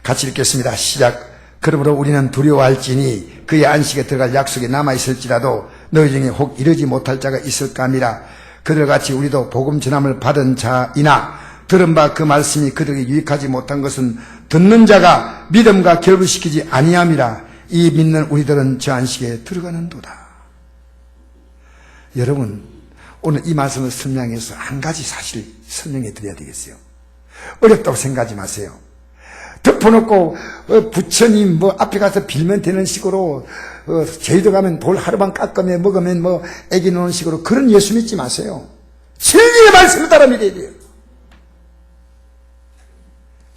같이 읽겠습니다. 시작. 그러므로 우리는 두려워할지니 그의 안식에 들어갈 약속이 남아있을지라도 너희 중에 혹 이르지 못할 자가 있을까 함이라. 그들같이 우리도 복음 전함을 받은 자이나 들은 바 그 말씀이 그들에게 유익하지 못한 것은 듣는 자가 믿음과 결부시키지 아니함이라. 이 믿는 우리들은 저 안식에 들어가는도다. 여러분, 오늘 이 말씀을 설명해서 한 가지 사실 설명해 드려야 되겠어요. 어렵다고 생각하지 마세요. 덮어놓고 부처님 뭐 앞에 가서 빌면 되는 식으로, 제주도 가면 돌 하루만 깎으며 먹으면 뭐 애기 노는 식으로 그런 예수 믿지 마세요. 진리의 말씀을 따라 믿어야 돼요.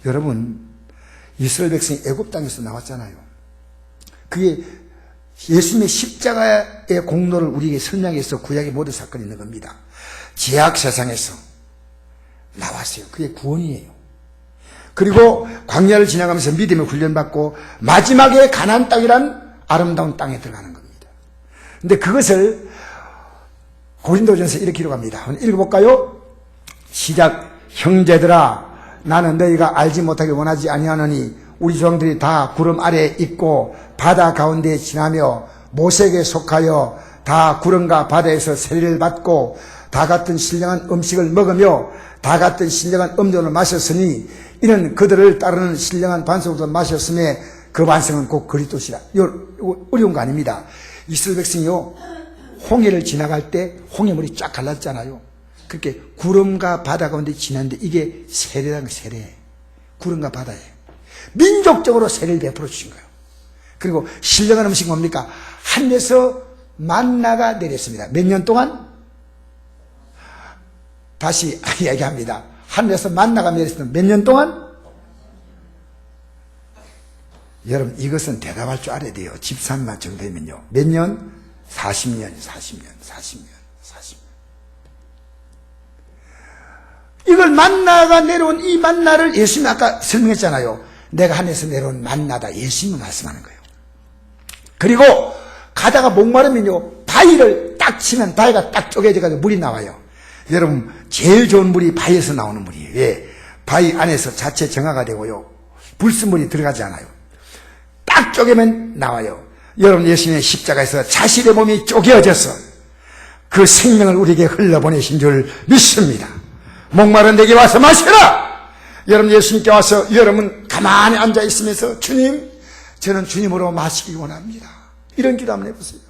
여러분, 이스라엘 백성이 애굽 땅에서 나왔잖아요. 그게 예수님의 십자가의 공로를 우리에게 설명해서 구약의 모든 사건이 있는 겁니다. 제약 세상에서 나왔어요. 그게 구원이에요. 그리고 광야를 지나가면서 믿음의 훈련받고 마지막에 가나안 땅이란 아름다운 땅에 들어가는 겁니다. 근데 그것을 고린도전서 이렇게 기록합니다. 한번 읽어볼까요? 시작. 형제들아, 나는 너희가 알지 못하기 원하지 아니하노니 우리 조상들이 다 구름 아래에 있고 바다 가운데에 지나며 모색에 속하여 다 구름과 바다에서 세례를 받고 다 같은 신령한 음식을 먹으며 다 같은 신령한 음료를 마셨으니 이는 그들을 따르는 신령한 반석으로 마셨음에 그 반석은 곧 그리스도시라. 이거 어려운 거 아닙니다. 이스라엘 백성이요, 홍해를 지나갈 때 홍해물이 쫙 갈랐잖아요. 그렇게 구름과 바다 가운데 지났는데 이게 세례라는 거예요. 세례. 구름과 바다에 민족적으로 세례를 베풀어 주신 거예요. 그리고 신령한 음식이 뭡니까? 하늘에서 만나가 내렸습니다. 몇 년 동안? 다시 이야기합니다. 하늘에서 만나가 내렸으면 몇 년 동안? 여러분, 이것은 대답할 줄 알아야 돼요. 집산만 정도면요. 몇 년? 40년. 이걸 만나가 내려온 이 만나를 예수님이 아까 설명했잖아요. 내가 하늘에서 내려온 만나다. 예수님이 말씀하는 거예요. 그리고 가다가 목마르면요, 바위를 딱 치면 바위가 딱 쪼개져가지고 물이 나와요. 여러분, 제일 좋은 물이 바위에서 나오는 물이에요. 왜? 바위 안에서 자체 정화가 되고요, 불순물이 들어가지 않아요. 딱 쪼개면 나와요. 여러분, 예수님의 십자가에서 자신의 몸이 쪼개어져서 그 생명을 우리에게 흘러보내신 줄 믿습니다. 목마른 데게 와서 마시라! 여러분, 예수님께 와서 여러분 가만히 앉아있으면서 주님, 저는 주님으로 마시기 원합니다. 이런 기도 한번 해보세요.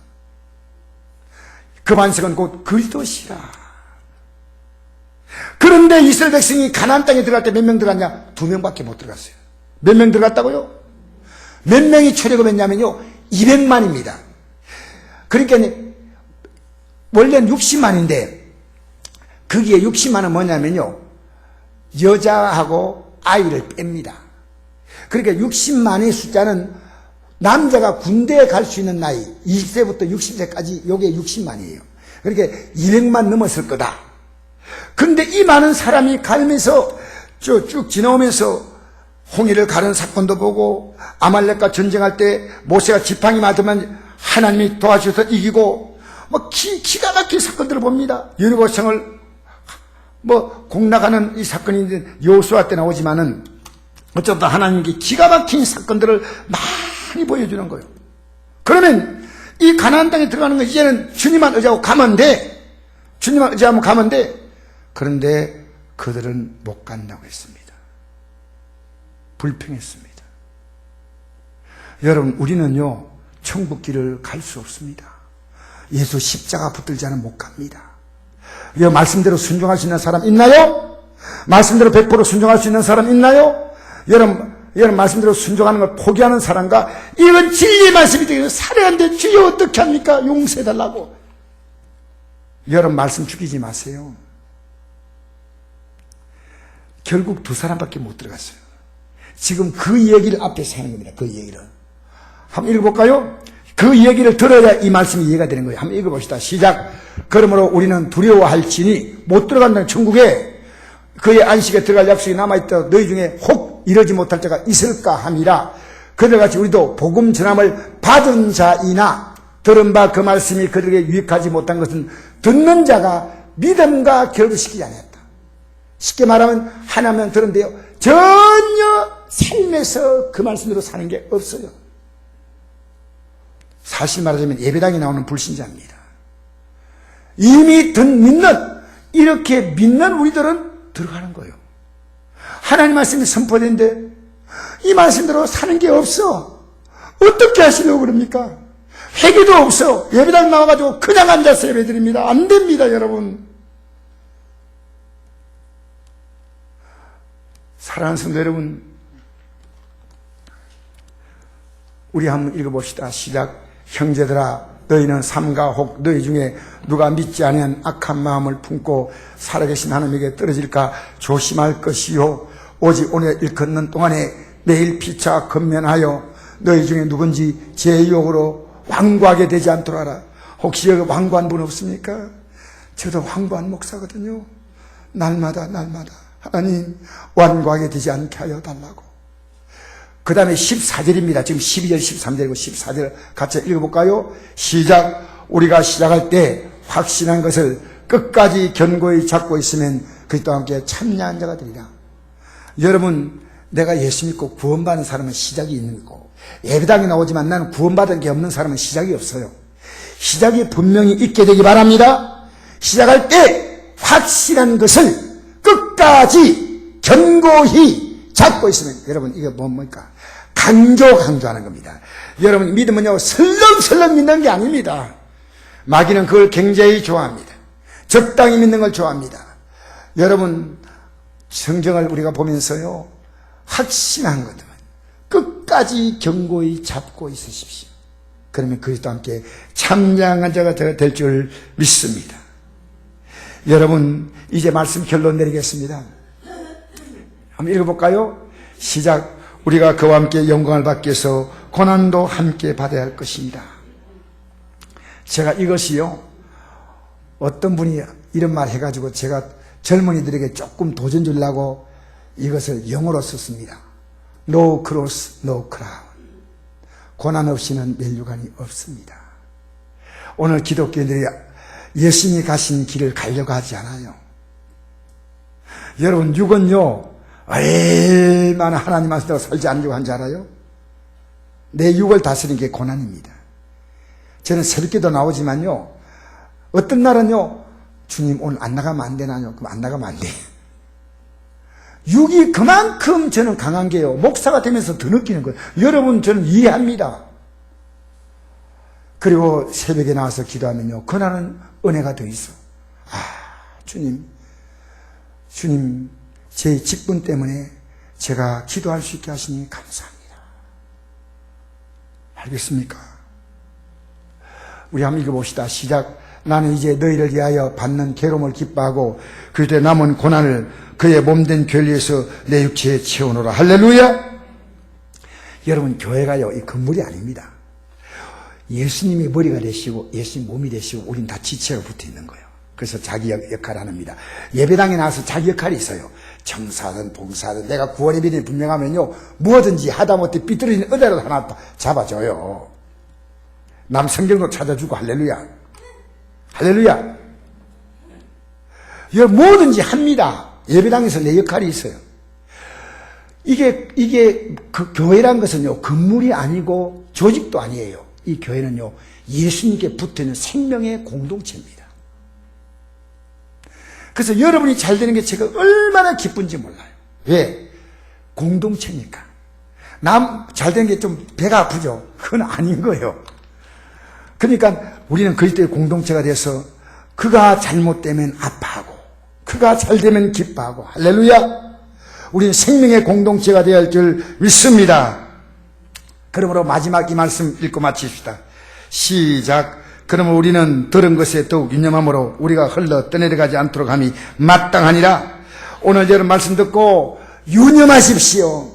그 반석은 곧 그리스도시라. 그 그런데 이스라엘 백성이 가나안 땅에 들어갈 때 몇 명 들어갔냐? 2명밖에 못 들어갔어요. 몇 명 들어갔다고요? 몇 명이 출애굽했냐면요, 200만입니다. 그러니까 원래는 60만인데 거기에 60만은 뭐냐면요, 여자하고 아이를 뺍니다. 그러니까 60만의 숫자는 남자가 군대에 갈 수 있는 나이 20세부터 60세까지 요게 60만이에요. 그러니까 200만 넘었을 거다. 그런데 이 많은 사람이 가면서 쭉 지나오면서 홍해를 가른 사건도 보고, 아말렉과 전쟁할 때 모세가 지팡이 맞으면 하나님이 도와주셔서 이기고, 기가 막힌 사건들을 봅니다. 여리고성을 공락하는 이 사건이 이제 여호수아 때 나오지만은 어쩌다 하나님께 기가 막힌 사건들을 많이 보여주는 거예요. 그러면 이 가나안 땅에 들어가는 거 이제는 주님만 의지하고 가면 돼. 주님만 의지하면 가면 돼. 그런데 그들은 못 간다고 했습니다. 불평했습니다. 여러분, 우리는요, 천국 길을 갈 수 없습니다. 예수 십자가 붙들지 않으면 못 갑니다. 이 말씀대로 순종할 수 있는 사람 있나요? 말씀대로 100% 순종할 수 있는 사람 있나요? 여러분 말씀대로 순종하는 걸 포기하는 사람과, 이건 진리의 말씀이 되겠어요. 살해한데 주여 어떻게 합니까? 용서해달라고. 여러분 말씀 죽이지 마세요. 결국 2사람밖에 못 들어갔어요. 지금 그 얘기를 앞에서 하는 겁니다. 그 얘기를 한번 읽어볼까요? 그 얘기를 들어야 이 말씀이 이해가 되는 거예요. 한번 읽어봅시다. 시작. 그러므로 우리는 두려워할지니 못 들어간다는 천국에 그의 안식에 들어갈 약속이 남아있다. 너희 중에 혹 이러지 못할 자가 있을까 함이라. 그들같이 우리도 복음 전함을 받은 자이나 들은 바 그 말씀이 그들에게 유익하지 못한 것은 듣는 자가 믿음과 결부시키지 않았다. 쉽게 말하면 하나만 들은데요, 전혀 삶에서 그 말씀대로 사는 게 없어요. 사실 말하자면 예배당에 나오는 불신자입니다. 이미 이렇게 믿는 우리들은 들어가는 거예요. 하나님 말씀이 선포된데 이 말씀대로 사는 게 없어. 어떻게 하시려고 그럽니까? 회개도 없어. 예배당 나와가지고 그냥 앉아서 예배드립니다. 안 됩니다, 여러분. 사랑하는 성도 여러분, 우리 한번 읽어봅시다. 시작. 형제들아, 너희는 삼가 혹 너희 중에 누가 믿지 아니한 악한 마음을 품고 살아계신 하나님에게 떨어질까 조심할 것이요. 오직 오늘 일컫는 동안에 매일 피차 건면하여 너희 중에 누군지 제 유혹으로 완고하게 되지 않도록 하라. 혹시 여기 완고한 분 없습니까? 저도 완고한 목사거든요. 날마다 하나님 완고하게 되지 않게 하여 달라고. 그 다음에 14절입니다. 지금 12절, 13절이고 14절 같이 읽어볼까요? 시작. 우리가 시작할 때 확신한 것을 끝까지 견고히 잡고 있으면 그리스도와 함께 참여한 자가 되리라. 여러분, 내가 예수 믿고 구원받은 사람은 시작이 있는 거고, 예배당에 나오지만 나는 구원받은 게 없는 사람은 시작이 없어요. 시작이 분명히 있게 되기 바랍니다. 시작할 때 확실한 것을 끝까지 견고히 잡고 있으면, 여러분 이게 뭡니까? 강조하는 겁니다. 여러분 믿음은요 설렁설렁 믿는 게 아닙니다. 마귀는 그걸 굉장히 좋아합니다. 적당히 믿는 걸 좋아합니다. 여러분 성경을 우리가 보면서요 확신한 것들 끝까지 견고히 잡고 있으십시오. 그러면 그리스도와 함께 참량한 자가 될 줄 믿습니다. 여러분 이제 말씀 결론 내리겠습니다. 한번 읽어볼까요? 시작. 우리가 그와 함께 영광을 받기 위해서 고난도 함께 받아야 할 것입니다. 제가 이것이요 어떤 분이 이런 말 해가지고 제가 젊은이들에게 조금 도전 주려고 이것을 영어로 썼습니다. No cross, no crown. 고난 없이는 면류관이 없습니다. 오늘 기독교인들이 예수님이 가신 길을 가려고 하지 않아요. 여러분 육은요 얼마나 하나님 말씀대로 살지 않으려고 한지 알아요? 내 육을 다스리는 게 고난입니다. 저는 새벽기도 나오지만요 어떤 날은요 주님 오늘 안 나가면 안 되나요? 그럼 안 나가면 안 돼. 육이 그만큼 저는 강한 게요 목사가 되면서 더 느끼는 거예요. 여러분 저는 이해합니다. 그리고 새벽에 나와서 기도하면요 그날은 은혜가 더 있어. 아 주님 주님, 제 직분 때문에 제가 기도할 수 있게 하시니 감사합니다. 알겠습니까? 우리 한번 읽어봅시다. 시작. 나는 이제 너희를 위하여 받는 괴로움을 기뻐하고 그때 남은 고난을 그의 몸된 권리에서 내 육체에 채우노라. 할렐루야. 여러분, 교회가요, 이 건물이 아닙니다. 예수님이 머리가 되시고 예수님 몸이 되시고 우린 다 지체가 붙어 있는 거예요. 그래서 자기 역할을 합니다. 예배당에 나와서 자기 역할이 있어요. 청사든 봉사든 내가 구원의 비밀이 분명하면요, 무엇든지 하다못해 삐뚤어진 의대를 하나 잡아줘요. 남 성경도 찾아주고. 할렐루야. 할렐루야. 뭐든지 합니다. 예배당에서 내 역할이 있어요. 이게 그 교회란 것은요, 건물이 아니고 조직도 아니에요. 이 교회는요, 예수님께 붙어있는 생명의 공동체입니다. 그래서 여러분이 잘 되는 게 제가 얼마나 기쁜지 몰라요. 왜? 공동체니까. 남 잘 되는 게 좀 배가 아프죠? 그건 아닌 거예요. 그러니까 우리는 그리스도의 공동체가 돼서 그가 잘못되면 아파하고 그가 잘되면 기뻐하고. 할렐루야. 우리는 생명의 공동체가 되어야 할 줄 믿습니다. 그러므로 마지막 이 말씀 읽고 마칩시다. 시작. 그러면 우리는 들은 것에 더욱 유념함으로 우리가 흘러 떠내려가지 않도록 함이 마땅하니라. 오늘 여러분 말씀 듣고 유념하십시오.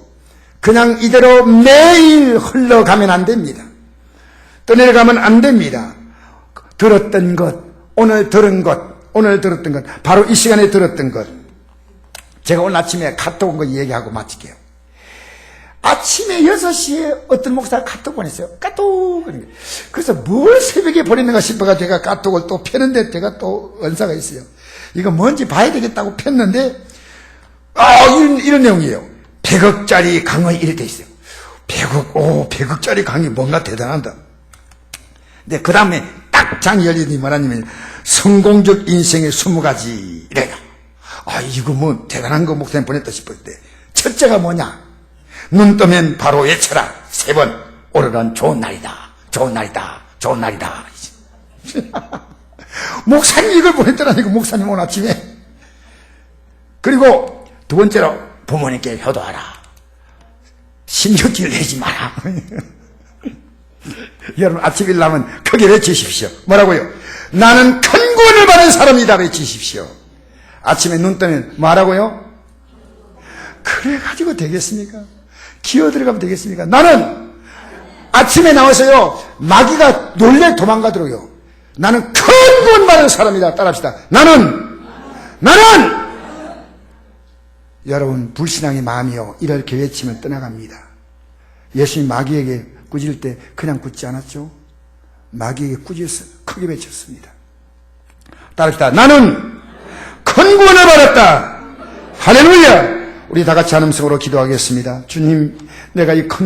그냥 이대로 매일 흘러가면 안 됩니다. 떠내려가면 안 됩니다. 들었던 것, 오늘 들은 것, 오늘 들었던 것, 바로 이 시간에 들었던 것. 제가 오늘 아침에 카톡 온 거 얘기하고 마칠게요. 아침에 6시에 어떤 목사가 카톡 보냈어요. 카톡. 그래서 뭘 새벽에 보냈는가 싶어가 제가 카톡을 또 폈는데 제가 또 은사가 있어요. 이거 뭔지 봐야 되겠다고 폈는데, 이런 내용이에요. 100억짜리 강의 이렇게 돼 있어요. 100억짜리 강의 뭔가 대단하다. 근데 그 다음에 딱 장이 열리더니 뭐라냐면, 성공적 인생의 20가지. 이래요. 이거 뭐 대단한 거 목사님 보냈다 싶었는데, 첫째가 뭐냐? 눈 뜨면 바로 외쳐라. 3번. 오늘은 좋은 날이다. 좋은 날이다. 좋은 날이다. 목사님 이걸 보냈더라니까, 목사님 오늘 아침에. 그리고 두 번째로 부모님께 효도하라. 신경질 내지 마라. 여러분 아침 일나면 크게 외치십시오. 뭐라고요? 나는 큰 구원을 받은 사람이다. 외치십시오. 아침에 눈 뜨면 뭐라고요? 그래가지고 되겠습니까? 기어 들어가면 되겠습니까? 나는 아침에 나와서요, 마귀가 놀래 도망가더라고요. 나는 큰 구원 받은 사람이다. 따라합시다. 나는 여러분, 불신앙의 마음이요, 이렇게 외치면 떠나갑니다. 예수님 마귀에게 꾸질 때 그냥 굳지 않았죠? 마귀에게 꾸짖어서 크게 외쳤습니다. 따라합시다. 나는 큰 구원을 받았다. 할렐루야. 우리 다 같이 한 음성으로 기도하겠습니다. 주님, 내가 이 큰